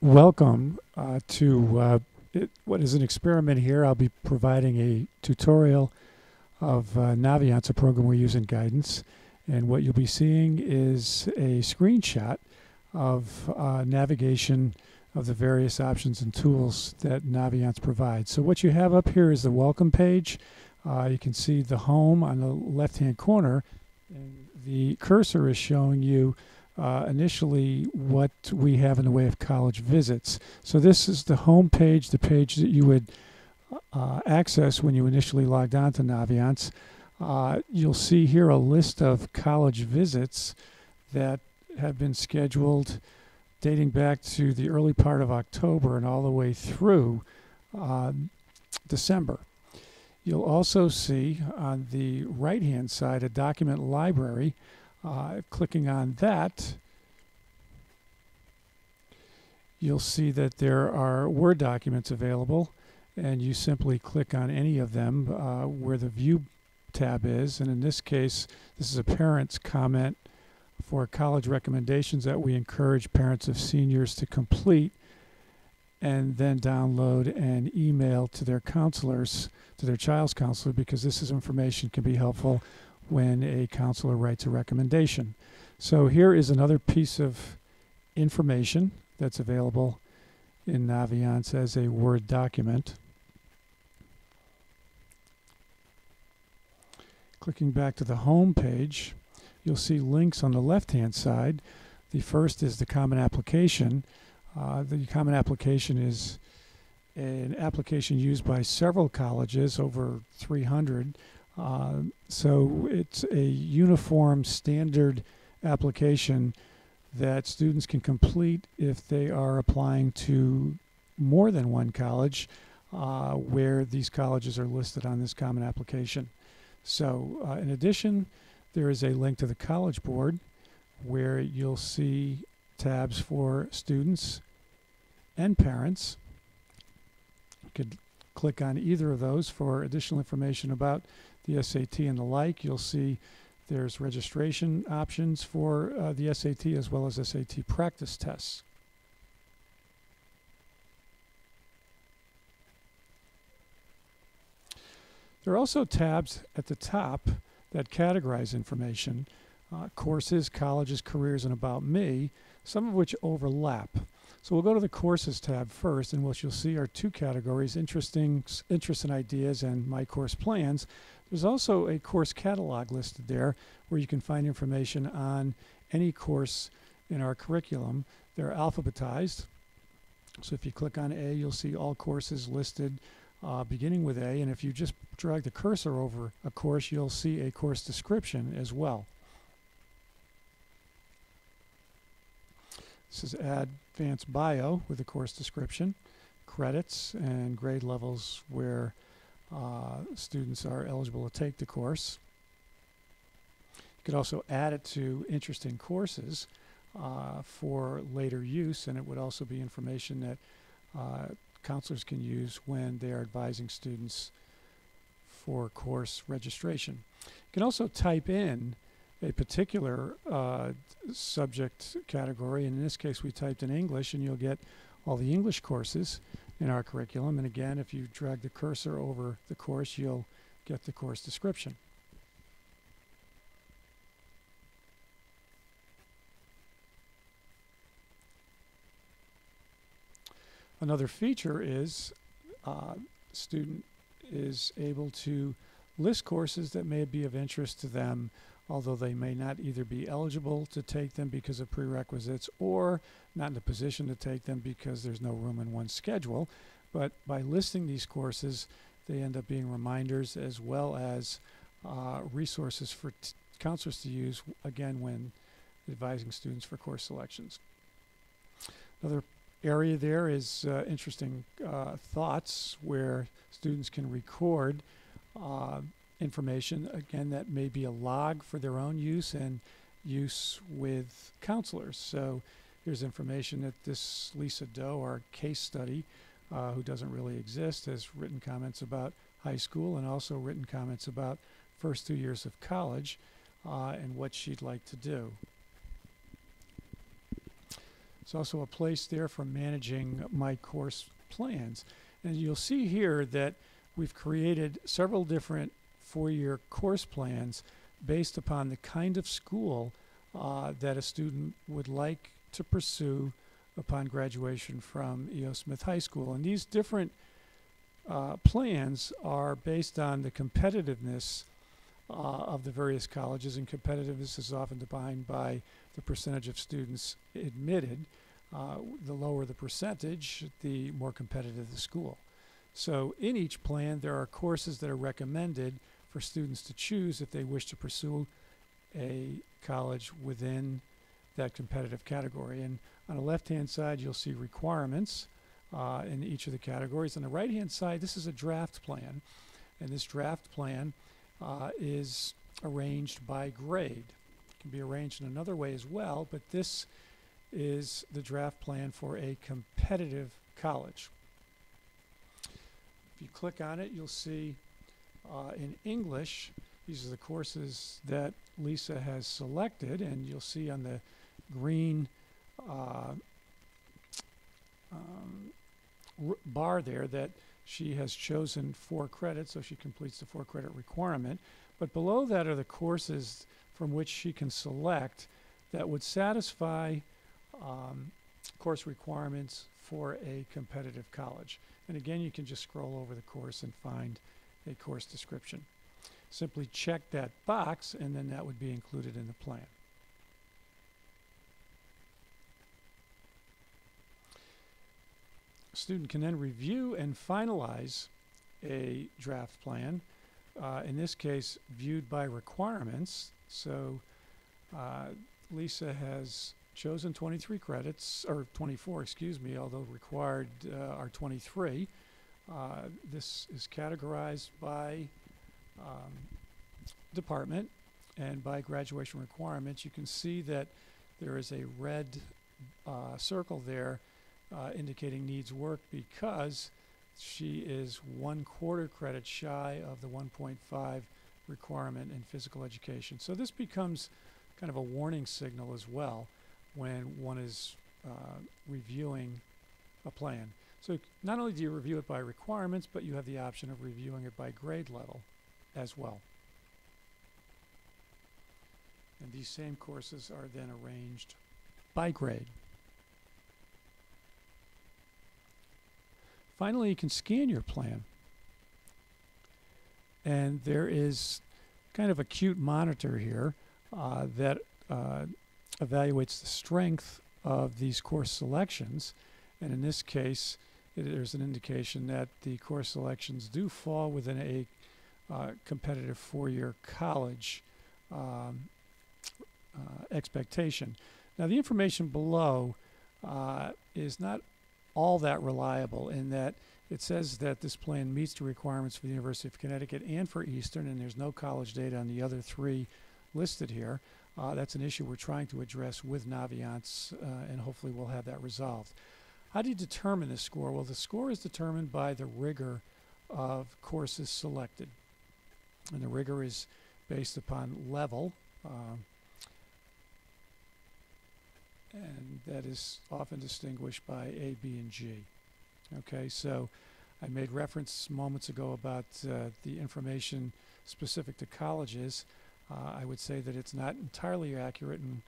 Welcome to what is an experiment here. I'll be providing a tutorial of Naviance, a program we use in guidance. And what you'll be seeing is a screenshot of navigation of the various options and tools that Naviance provides. So what you have up here is the welcome page. You can see the home on the left-hand corner, and the cursor is showing you initially what we have in the way of college visits. So this is the home page, the page that you would access when you initially logged on to Naviance. You'll see here a list of college visits that have been scheduled dating back to the early part of October and all the way through December. You'll also see on the right-hand side a document library. Clicking on that, you'll see that there are Word documents available, and you simply click on any of them where the View tab is. And in this case, this is a parent's comment for college recommendations that we encourage parents of seniors to complete and then download and email to their counselors, to their child's counselor, because this is information can be helpful when a counselor writes a recommendation. So here is another piece of information that's available in Naviance as a Word document. Clicking back to the home page, you'll see links on the left-hand side. The first is the Common Application. The Common Application is an application used by several colleges, over 300. So it's a uniform standard application that students can complete if they are applying to more than one college where these colleges are listed on this common application. So in addition, there is a link to the College Board where you'll see tabs for students and parents. You could click on either of those for additional information about the SAT and the like. You'll see there's registration options for the SAT as well as SAT practice tests. There are also tabs at the top that categorize information, courses, colleges, careers, and about me, some of which overlap. So we'll go to the Courses tab first, and what you'll see are two categories, interests and ideas, and My Course Plans. There's also a course catalog listed there where you can find information on any course in our curriculum. They're alphabetized. So if you click on A, you'll see all courses listed beginning with A, and if you just drag the cursor over a course, you'll see a course description as well. This is Advanced Bio with a course description, credits, and grade levels where students are eligible to take the course. You could also add it to interesting courses for later use, and it would also be information that counselors can use when they are advising students for course registration. You can also type in a particular subject category, and in this case we typed in English, and you'll get all the English courses in our curriculum. And again, if you drag the cursor over the course, you'll get the course description. Another feature is student is able to list courses that may be of interest to them, although they may not either be eligible to take them because of prerequisites or not in a position to take them because there's no room in one's schedule. But by listing these courses, they end up being reminders as well as resources for counselors to use, again, when advising students for course selections. Another area there is interesting thoughts where students can record information, again, that may be a log for their own use and use with counselors. So here's information that this Lisa Doe, our case study, who doesn't really exist, has written comments about high school and also written comments about first 2 years of college and what she'd like to do. There's also a place there for managing my course plans. And you'll see here that we've created several different four-year course plans based upon the kind of school that a student would like to pursue upon graduation from EOS Smith High School. And these different plans are based on the competitiveness of the various colleges, and competitiveness is often defined by the percentage of students admitted. The lower the percentage, the more competitive the school. So in each plan, there are courses that are recommended for students to choose if they wish to pursue a college within that competitive category. And on the left-hand side, you'll see requirements in each of the categories. On the right-hand side, this is a draft plan, and this draft plan is arranged by grade. It can be arranged in another way as well, but this is the draft plan for a competitive college. If you click on it, you'll see in English, these are the courses that Lisa has selected, and you'll see on the green bar there that she has chosen 4 credits, so she completes the 4 credit requirement. But below that are the courses from which she can select that would satisfy course requirements for a competitive college. And again, you can just scroll over the course and find a course description. Simply check that box, and then that would be included in the plan. A student can then review and finalize a draft plan, in this case viewed by requirements. So Lisa has chosen 23 credits, or 24, excuse me, although required are 23. This is categorized by department and by graduation requirements. You can see that there is a red circle there indicating needs work because she is 1/4 credit shy of the 1.5 requirement in physical education. So this becomes kind of a warning signal as well when one is reviewing a plan. So not only do you review it by requirements, but you have the option of reviewing it by grade level as well. And these same courses are then arranged by grade. Finally, you can scan your plan. And there is kind of a cute monitor here that evaluates the strength of these course selections. And in this case, there's an indication that the course selections do fall within a competitive 4-year college expectation. Now, the information below is not all that reliable in that it says that this plan meets the requirements for the University of Connecticut and for Eastern, and there's no college data on the other 3 listed here. That's an issue we're trying to address with Naviance, and hopefully we'll have that resolved. How do you determine the score? Well, the score is determined by the rigor of courses selected. And the rigor is based upon level, and that is often distinguished by A, B, and G. Okay, so I made reference moments ago about the information specific to colleges. I would say that it's not entirely accurate, and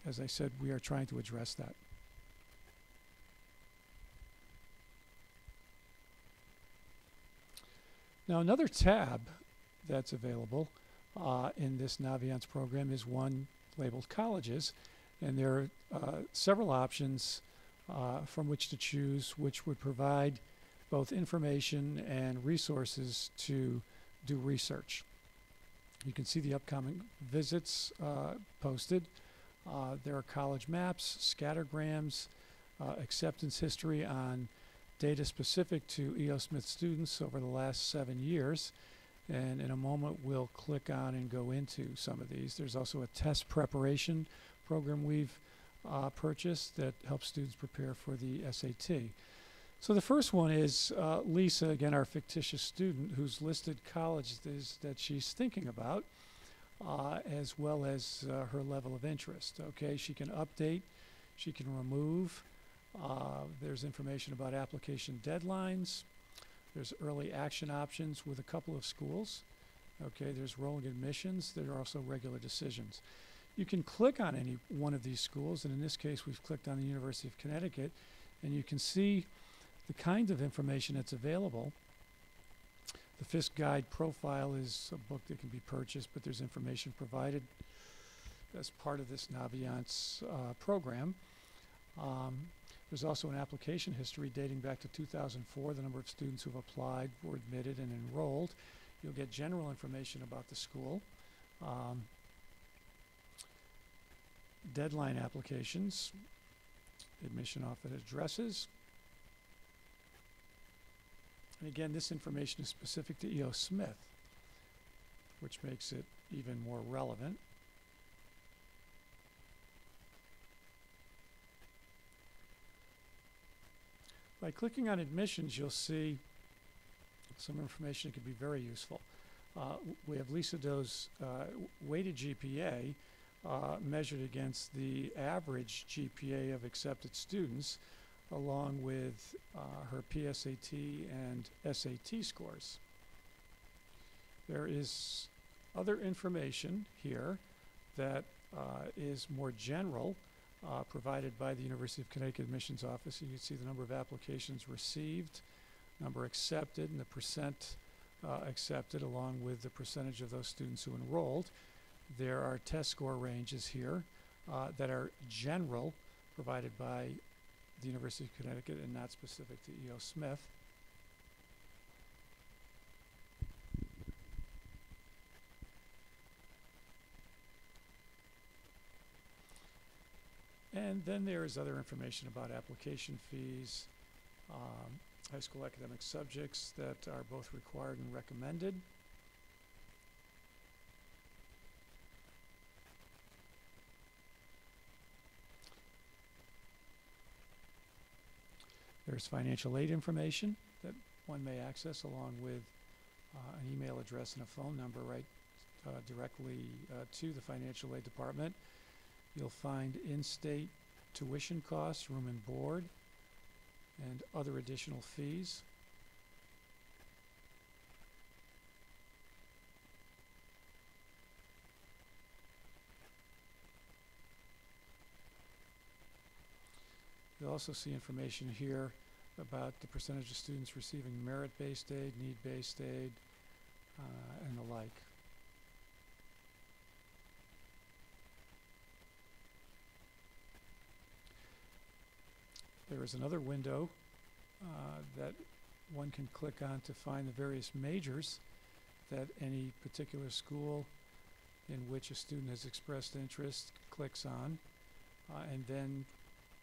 as I said, we are trying to address that. Now, another tab that's available in this Naviance program is one labeled Colleges, and there are several options from which to choose, which would provide both information and resources to do research. You can see the upcoming visits posted. There are college maps, scattergrams, acceptance history on data specific to EOS Smith students over the last 7 years. And in a moment, we'll click on and go into some of these. There's also a test preparation program we've purchased that helps students prepare for the SAT. So the first one is Lisa, again, our fictitious student, who's listed colleges that she's thinking about, as well as her level of interest. Okay, she can update She can remove. There's information about application deadlines. There's early action options with a couple of schools. Okay, there's rolling admissions. There are also regular decisions. You can click on any one of these schools, and in this case we've clicked on the University of Connecticut, and you can see the kind of information that's available. The FISC Guide Profile is a book that can be purchased, but there's information provided as part of this Naviance program. There's also an application history dating back to 2004, the number of students who've applied, were admitted, and enrolled. You'll get general information about the school. Deadline applications, admission office addresses. And again, this information is specific to EOS Smith, which makes it even more relevant. By clicking on admissions, you'll see some information that could be very useful. We have Lisa Doe's weighted GPA measured against the average GPA of accepted students, along with her PSAT and SAT scores. There is other information here that is more general, provided by the University of Connecticut Admissions Office. You can see the number of applications received, number accepted, and the percent accepted, along with the percentage of those students who enrolled. There are test score ranges here that are general, provided by the University of Connecticut and not specific to EOS Smith. And then there is other information about application fees, high school academic subjects that are both required and recommended. There's financial aid information that one may access, along with an email address and a phone number right directly to the financial aid department. You'll find in-state tuition costs, room and board, and other additional fees. You'll also see information here about the percentage of students receiving merit-based aid, need-based aid, and the like. There is another window that one can click on to find the various majors that any particular school in which a student has expressed interest clicks on, and then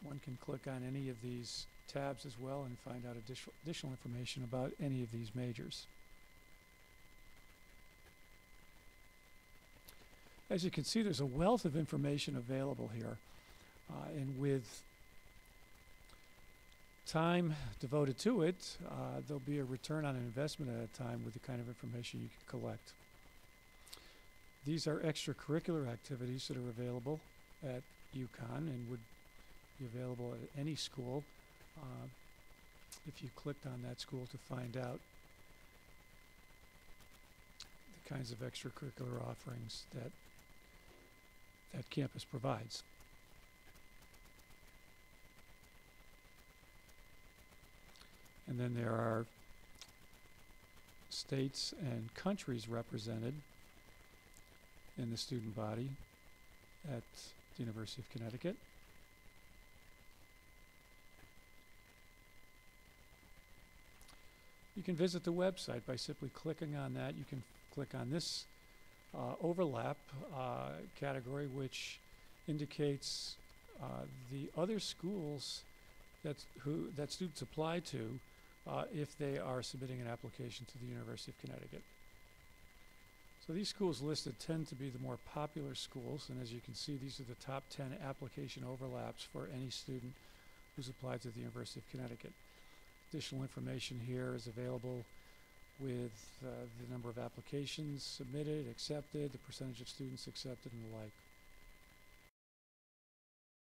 one can click on any of these tabs as well and find out additional information about any of these majors. As you can see, there's a wealth of information available here, and with time devoted to it, there'll be a return on investment at a time with the kind of information you can collect. These are extracurricular activities that are available at UConn and would be available at any school if you clicked on that school to find out the kinds of extracurricular offerings that that campus provides. And then there are states and countries represented in the student body at the University of Connecticut. You can visit the website by simply clicking on that. You can click on this overlap category, which indicates the other schools that students apply to if they are submitting an application to the University of Connecticut. So these schools listed tend to be the more popular schools, and as you can see, these are the top 10 application overlaps for any student who's applied to the University of Connecticut. Additional information here is available with the number of applications submitted, accepted, the percentage of students accepted, and the like.